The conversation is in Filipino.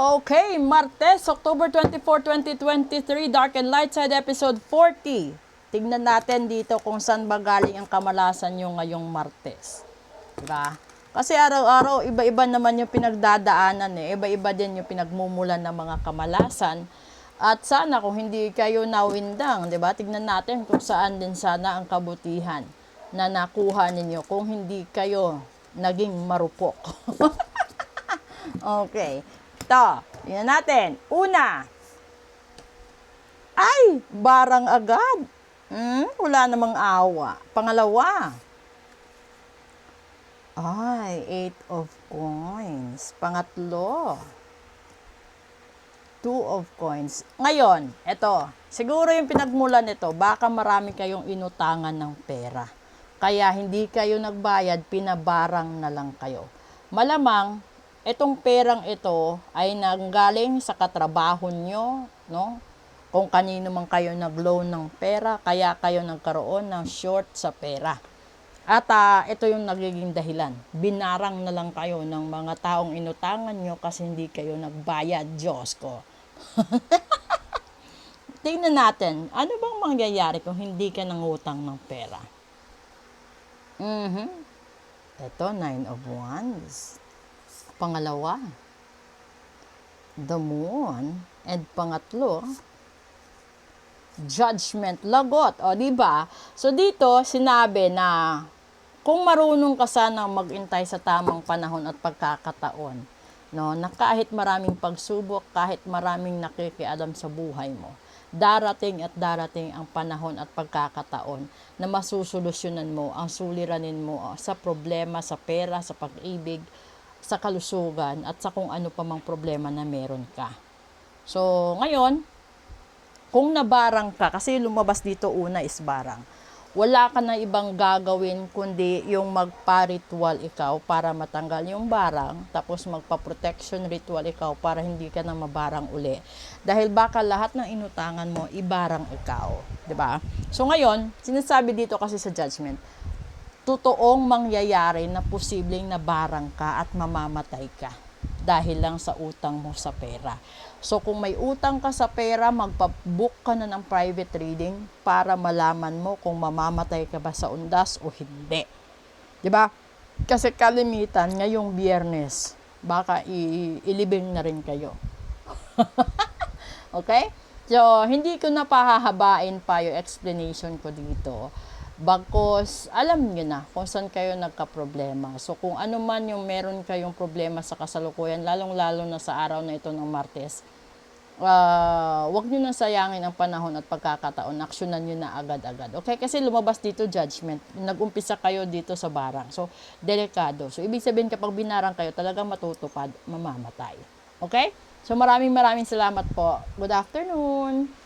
Okay, Martes, October 24, 2023, Dark and Light Side episode 40. Tignan natin dito kung saan ba galing ang kamalasan nyo ngayong Martes. Diba? Kasi araw-araw, iba-iba naman yung pinagdadaanan eh. Iba-iba din yung pinagmumulan ng mga kamalasan. At sana kung hindi kayo nawindang, diba? Tignan natin kung saan din sana ang kabutihan na nakuha ninyo kung hindi kayo naging marupok. Okay. Ito, tingnan natin. Una, ay, barang agad. Wala namang awa. Pangalawa, ay, 8 of coins. Pangatlo, 2 of coins. Ngayon, ito, siguro yung pinagmulan nito, baka marami kayong inutangan ng pera. Kaya hindi kayo nagbayad, pinabarang na lang kayo. Malamang, itong perang ito ay nanggaling sa katrabaho nyo, no? Kung kanino man kayo nag-loan ng pera, kaya kayo nagkaroon ng short sa pera. At ito yung nagiging dahilan. Binarang na lang kayo ng mga taong inutangan nyo kasi hindi kayo nagbayad, Diyos ko. Tingnan natin, ano bang mangyayari kung hindi ka nangutang ng pera? Ito, 9 of Wands. Pangalawa, the Moon. And pangatlo, Judgment, lagot. O, diba? So, dito, sinabi na kung marunong ka sanang mag-intay sa tamang panahon at pagkakataon, no, na kahit maraming pagsubok, kahit maraming nakikialam sa buhay mo, darating at darating ang panahon at pagkakataon na masusolusyonan mo ang suliranin mo sa problema, sa pera, sa pag-ibig, sa kalusugan, at sa kung ano pa mang problema na meron ka. So, ngayon, kung nabarang ka, kasi lumabas dito una is barang, wala ka na ibang gagawin kundi yung magpa-ritual ikaw para matanggal yung barang, tapos magpa-protection ritual ikaw para hindi ka na mabarang uli. Dahil baka lahat ng inutangan mo, ibarang ikaw. 'Di ba? So ngayon, sinasabi dito kasi sa judgment, totoong mangyayari na posibleng nabarang ka at mamamatay ka dahil lang sa utang mo sa pera. So kung may utang ka sa pera, magpa-book ka na ng private reading para malaman mo kung mamamatay ka ba sa undas o hindi. 'Di ba? Kasi kalimitan ngayong Biyernes, baka ilibing na rin kayo. Okay? So, hindi ko na pahahabain pa yung explanation ko dito. Bagkos, alam nyo na kung saan kayo nagka-problema. So, kung ano man yung meron kayong problema sa kasalukuyan, lalong-lalo na sa araw na ito ng Martes, wag nyo na sayangin ang panahon at pagkakataon. Aksyonan nyo na agad-agad. Okay? Kasi lumabas dito judgment. Nag-umpisa kayo dito sa barang. So, delikado. So, ibig sabihin kapag binarang kayo, talagang matutupad, mamamatay. Okay? So, maraming salamat po. Good afternoon.